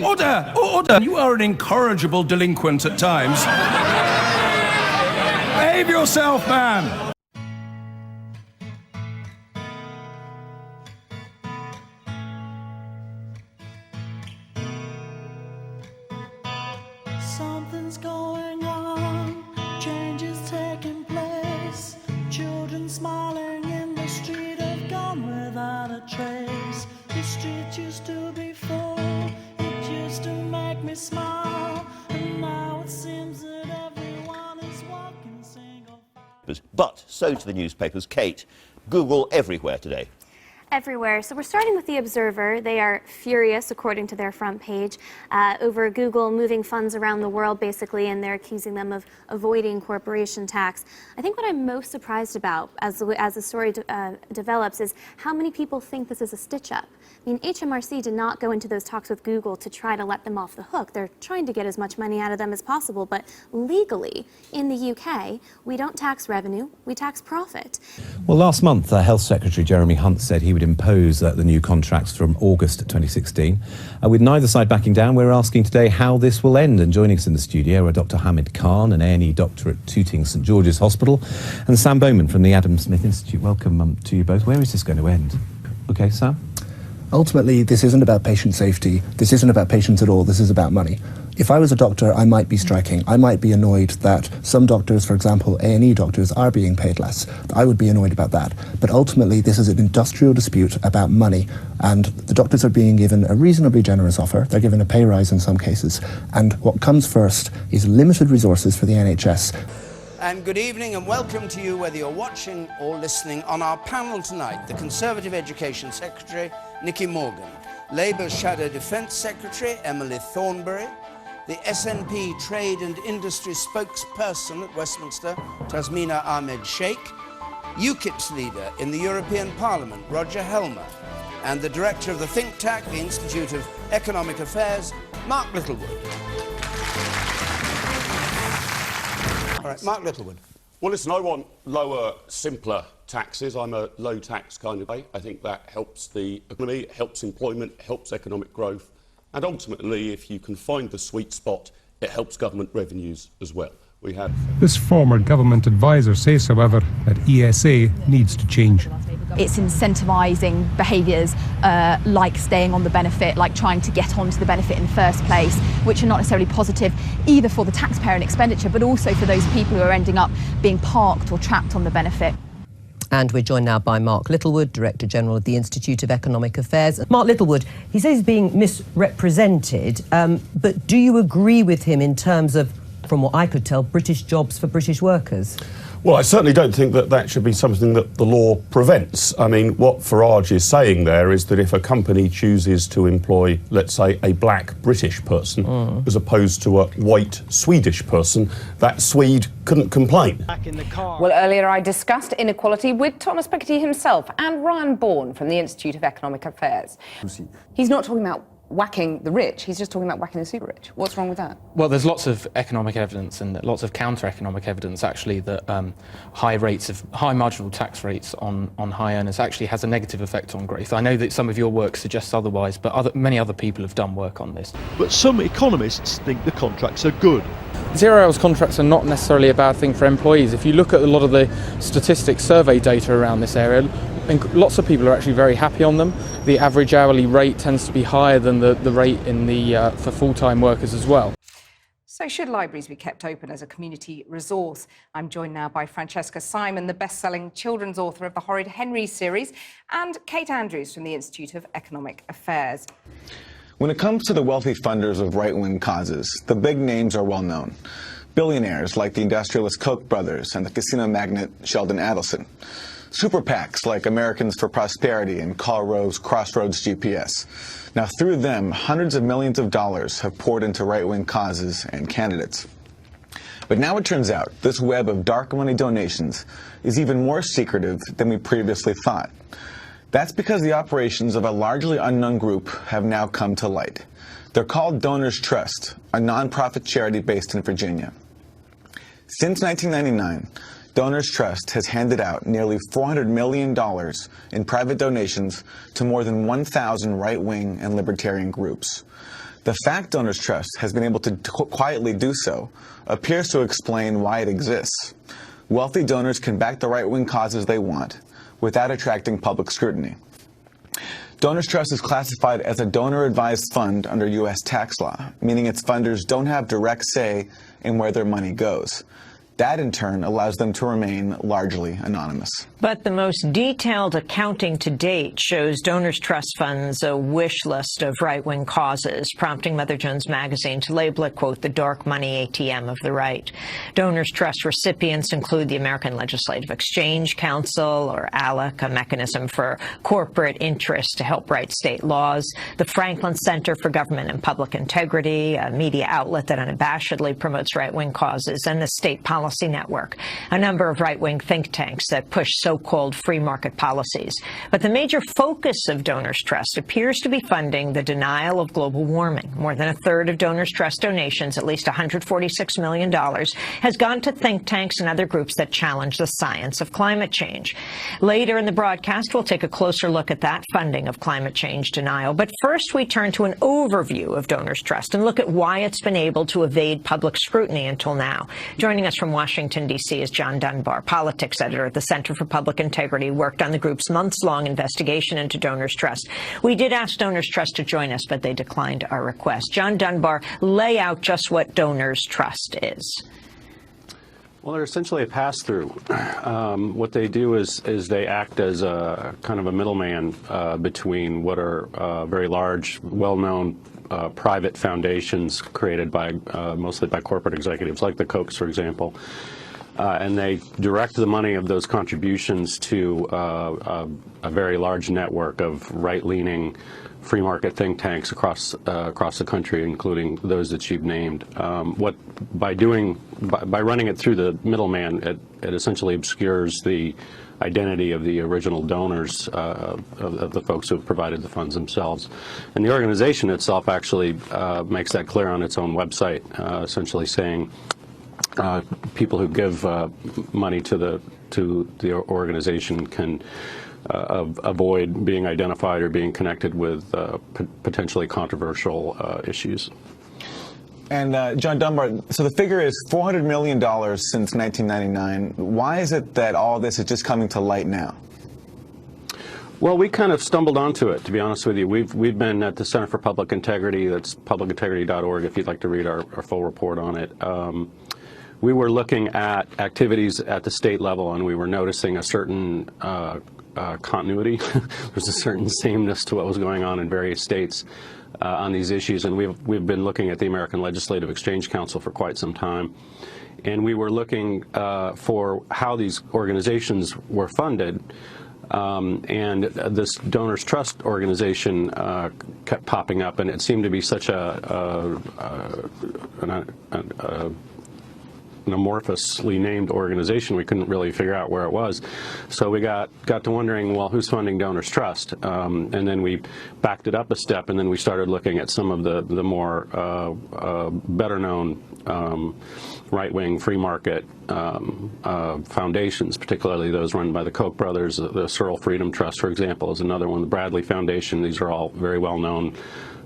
Order! Order! You are an incorrigible delinquent at times. Behave yourself, man! Something's going on, change is taking place. Children smiling in the street have gone without a trace. The street used to be full, it used to make me smile, and now it seems that everyone is walking single file. But so to the newspapers. Kate, Google everywhere today. Everywhere. So we're starting with The Observer. They are furious, according to their front page, over Google moving funds around the world, basically, and they're accusing them of avoiding corporation tax. I think what I'm most surprised about as the story develops is how many people think this is a stitch-up. I mean, HMRC did not go into those talks with Google to try to let them off the hook. They're trying to get as much money out of them as possible, but legally, in the UK, we don't tax revenue, we tax profit. Well, last month, Health Secretary Jeremy Hunt said he would impose the new contracts from August 2016. With neither side backing down, we're asking today how this will end. And joining us in the studio are Dr. Hamid Khan, an A&E doctor at Tooting St George's Hospital, and Sam Bowman from the Adam Smith Institute. Welcome to you both. Where is this going to end? Okay, Sam? Ultimately, this isn't about patient safety. This isn't about patients at all. This is about money. If I was a doctor, I might be striking. I might be annoyed that some doctors, for example, A&E doctors, are being paid less. I would be annoyed about that. But ultimately, this is an industrial dispute about money, and the doctors are being given a reasonably generous offer. They're given a pay rise in some cases. And what comes first is limited resources for the NHS. And good evening and welcome to you, whether you're watching or listening. On our panel tonight, the Conservative Education Secretary, Nicky Morgan, Labour's Shadow Defence Secretary, Emily Thornberry, the SNP Trade and Industry Spokesperson at Westminster, Tasmina Ahmed Sheikh, UKIP's leader in the European Parliament, Roger Helmer, and the director of the think tank, the Institute of Economic Affairs, Mark Littlewood. All right, Mark Littlewood. Well, listen, I want lower, simpler taxes. I'm a low-tax kind of guy. I think that helps the economy, helps employment, helps economic growth, and ultimately, if you can find the sweet spot, it helps government revenues as well. We have... This former government advisor says, however, that ESA needs to change. It's incentivising behaviours like staying on the benefit, like trying to get onto the benefit in the first place, which are not necessarily positive either for the taxpayer and expenditure, but also for those people who are ending up being parked or trapped on the benefit. And we're joined now by Mark Littlewood, Director General of the Institute of Economic Affairs. Mark Littlewood, he says he's being misrepresented, but do you agree with him in terms of, from what I could tell, British jobs for British workers? Well, I certainly don't think that that should be something that the law prevents. I mean, what Farage is saying there is that if a company chooses to employ, let's say, a black British person as opposed to a white Swedish person, that Swede couldn't complain. Well, earlier I discussed inequality with Thomas Piketty himself and Ryan Bourne from the Institute of Economic Affairs. He's not talking about whacking the rich, he's just talking about whacking the super rich. What's wrong with that? Well, there's lots of economic evidence and lots of counter-economic evidence actually that high marginal tax rates on high earners actually has a negative effect on growth. I know that some of your work suggests otherwise, but many other people have done work on this. But some economists think the contracts are good. Zero-hours contracts are not necessarily a bad thing for employees. If you look at a lot of the statistics survey data around this area, lots of people are actually very happy on them. The average hourly rate tends to be higher than the rate in for full-time workers as well. So should libraries be kept open as a community resource? I'm joined now by Francesca Simon, the best-selling children's author of the Horrid Henry series, and Kate Andrews from the Institute of Economic Affairs. When it comes to the wealthy funders of right-wing causes, the big names are well known. Billionaires like the industrialist Koch brothers and the casino magnate Sheldon Adelson. Super PACs like Americans for Prosperity and Karl Rove's Crossroads GPS. Now, through them, hundreds of millions of dollars have poured into right-wing causes and candidates. But now it turns out this web of dark money donations is even more secretive than we previously thought. That's because the operations of a largely unknown group have now come to light. They're called Donors Trust, a nonprofit charity based in Virginia. Since 1999, Donors Trust has handed out nearly $400 million in private donations to more than 1,000 right-wing and libertarian groups. The fact Donors Trust has been able to quietly do so appears to explain why it exists. Wealthy donors can back the right-wing causes they want without attracting public scrutiny. Donors Trust is classified as a donor-advised fund under U.S. tax law, meaning its funders don't have direct say in where their money goes. That, in turn, allows them to remain largely anonymous. But the most detailed accounting to date shows Donors Trust funds a wish list of right-wing causes, prompting Mother Jones magazine to label it, quote, the dark money ATM of the right. Donors Trust recipients include the American Legislative Exchange Council, or ALEC, a mechanism for corporate interests to help write state laws, the Franklin Center for Government and Public Integrity, a media outlet that unabashedly promotes right-wing causes, and the State Policy Network, a number of right-wing think tanks that push so-called free market policies. But the major focus of Donors Trust appears to be funding the denial of global warming. More than a third of Donors Trust donations, at least $146 million, has gone to think tanks and other groups that challenge the science of climate change. Later in the broadcast, we'll take a closer look at that funding of climate change denial. But first, we turn to an overview of Donors Trust and look at why it's been able to evade public scrutiny until now. Joining us from Washington, D.C. is John Dunbar, politics editor at the Center for Public Integrity, worked on the group's months-long investigation into Donors Trust. We did ask Donors Trust to join us, but they declined our request. John Dunbar, lay out just what Donors Trust is. Well, they're essentially a pass-through. What they do is they act as a kind of a middleman between what are very large, well-known private foundations created by mostly by corporate executives, like the Kochs, for example. And they direct the money of those contributions to a very large network of right-leaning free market think tanks across the country, including those that you've named. By running it through the middleman, it essentially obscures the identity of the original donors of the folks who have provided the funds themselves. And the organization itself actually makes that clear on its own website, essentially saying people who give money to the organization can avoid being identified or being connected with potentially controversial issues. And John Dunbar, so the figure is $400 million since 1999. Why is it that all this is just coming to light now? Well, we kind of stumbled onto it, to be honest with you. We've been at the Center for Public Integrity, that's publicintegrity.org, if you'd like to read our full report on it. We were looking at activities at the state level, and we were noticing a certain continuity. There's a certain sameness to what was going on in various states on these issues, and we've been looking at the American Legislative Exchange Council for quite some time. And we were looking for how these organizations were funded. And this Donors Trust organization kept popping up, and it seemed to be such an amorphously named organization, we couldn't really figure out where it was. So we got to wondering, well, who's funding Donors Trust? And then we backed it up a step, and then we started looking at some of the more better-known right-wing free market foundations, particularly those run by the Koch brothers. The Searle Freedom Trust, for example, is another one. The Bradley Foundation, these are all very well-known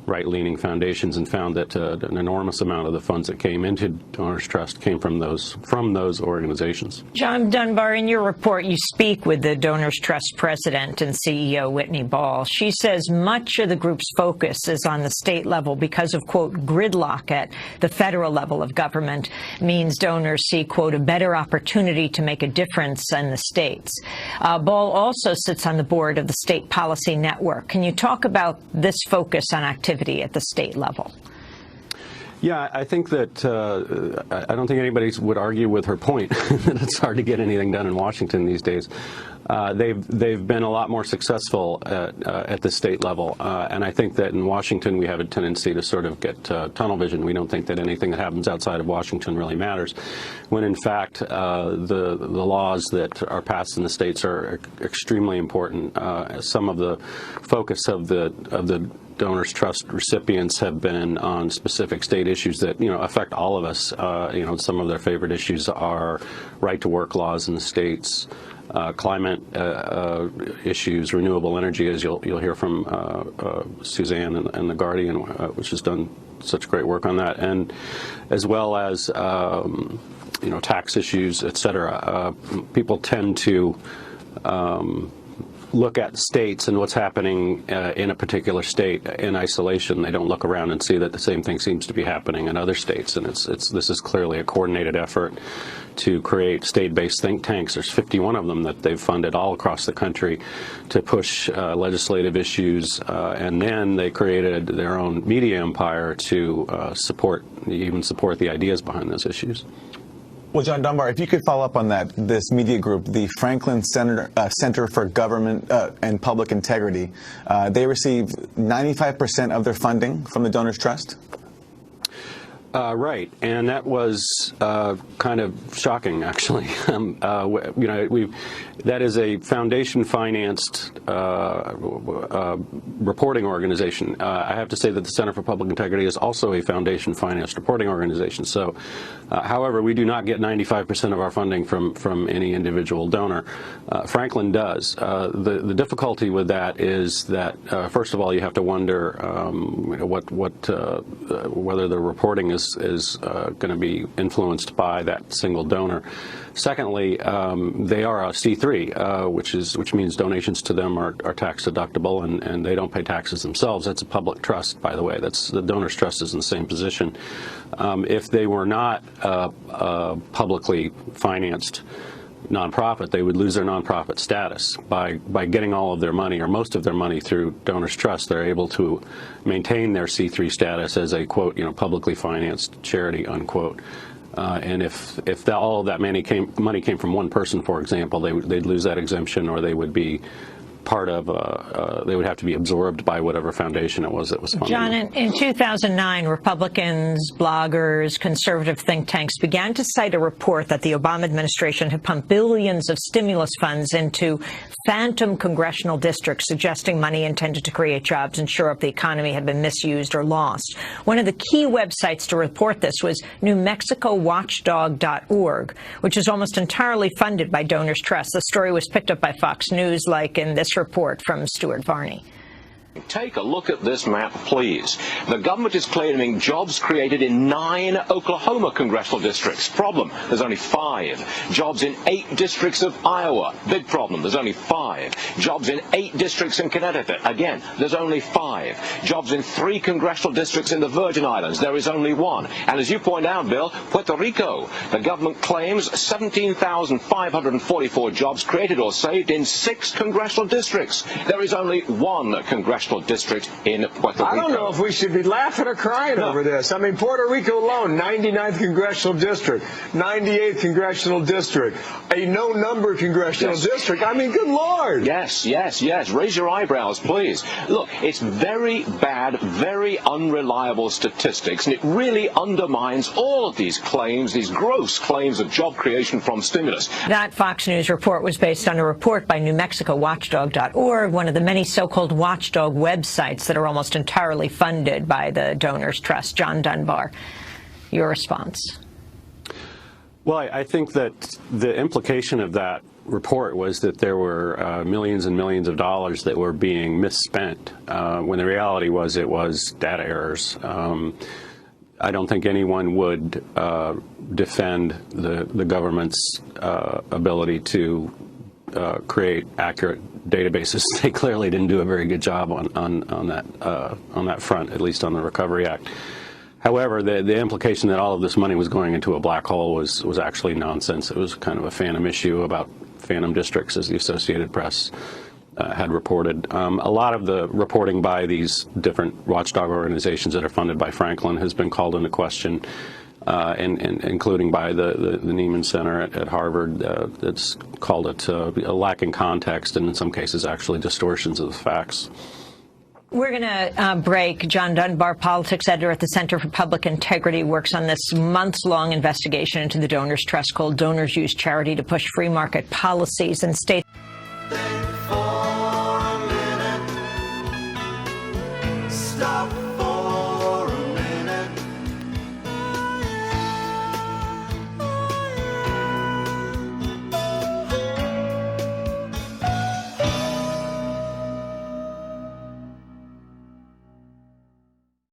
right-leaning foundations, and found that an enormous amount of the funds that came into Donors Trust came from those organizations. John Dunbar, in your report, you speak with the Donors Trust president and CEO, Whitney Ball. She says much of the group's focus is on the state level because of, quote, gridlock at the federal level of government means donors see, quote, a better opportunity to make a difference in the states. Ball also sits on the board of the State Policy Network. Can you talk about this focus on activity at the state level? Yeah, I think that I don't think anybody would argue with her point that it's hard to get anything done in Washington these days. They've been a lot more successful at the state level, and I think that in Washington we have a tendency to sort of get tunnel vision. We don't think that anything that happens outside of Washington really matters, when in fact the laws that are passed in the states are extremely important. Some of the focus of the Donors Trust recipients have been on specific state issues that, affect all of us. Some of their favorite issues are right-to-work laws in the states, climate issues, renewable energy, as you'll hear from Suzanne and The Guardian, which has done such great work on that, and as well as tax issues, et cetera. People tend to look at states and what's happening in a particular state in isolation. They don't look around and see that the same thing seems to be happening in other states. And this is clearly a coordinated effort to create state-based think tanks. There's 51 of them that they've funded all across the country to push legislative issues. And then they created their own media empire to support the ideas behind those issues. Well, John Dunbar, if you could follow up on that, this media group, the Franklin Center for Government and Public Integrity, they receive 95% of their funding from the Donors Trust? Right, and that was kind of shocking, actually. That is a foundation-financed reporting organization. I have to say that the Center for Public Integrity is also a foundation-financed reporting organization. So, however, we do not get 95% of our funding from any individual donor. Franklin does. The difficulty with that is that, first of all, you have to wonder whether the reporting is going to be influenced by that single donor. Secondly, they are a C3, which means donations to them are tax deductible, and they don't pay taxes themselves. That's a public trust, by the way. The Donors Trust is in the same position. If they were not publicly financed nonprofit, they would lose their nonprofit status. By getting all of their money or most of their money through Donors Trust, they're able to maintain their C3 status as a, quote, publicly financed charity, unquote. And if all of that money came from one person, for example, they'd lose that exemption, or they would be part of, they would have to be absorbed by whatever foundation it was that was funding. John, in 2009, Republicans, bloggers, conservative think tanks began to cite a report that the Obama administration had pumped billions of stimulus funds into phantom congressional districts, suggesting money intended to create jobs and shore up the economy had been misused or lost. One of the key websites to report this was NewMexicoWatchdog.org, which is almost entirely funded by Donors Trust. The story was picked up by Fox News, like in this report from Stuart Varney. Take a look at this map, please. The government is claiming jobs created in 9 Oklahoma congressional districts. Problem, there's only 5. Jobs in 8 districts of Iowa. Big problem, there's only 5. Jobs in 8 districts in Connecticut. Again, there's only 5. Jobs in 3 congressional districts in the Virgin Islands. There is only 1. And as you point out, Bill, Puerto Rico. The government claims 17,544 jobs created or saved in 6 congressional districts. There is only 1 congressional district in Puerto Rico. I don't know if we should be laughing or crying over this. I mean, Puerto Rico alone, 99th Congressional District, 98th Congressional District, a no-number Congressional District. I mean, good Lord. Yes. Raise your eyebrows, please. Look, it's very bad, very unreliable statistics, and it really undermines all of these claims, these gross claims of job creation from stimulus. That Fox News report was based on a report by NewMexicoWatchdog.org, one of the many so-called watchdog websites that are almost entirely funded by the Donors Trust. John Dunbar, your response? Well, I think that the implication of that report was that there were millions and millions of dollars that were being misspent, when the reality was it was data errors. I don't think anyone would defend the government's ability to create accurate databases. They clearly didn't do a very good job on that front, at least on the Recovery Act. However, the implication that all of this money was going into a black hole was actually nonsense. It was kind of a phantom issue about phantom districts, as the Associated Press had reported. A lot of the reporting by these different watchdog organizations that are funded by Franklin has been called into question, including by the Nieman Center at Harvard. That's called it a lacking context, and in some cases actually distortions of the facts. We're going to break. John Dunbar, politics editor at the Center for Public Integrity, works on this months-long investigation into the Donors Trust called Donors Use Charity to Push Free Market Policies in States.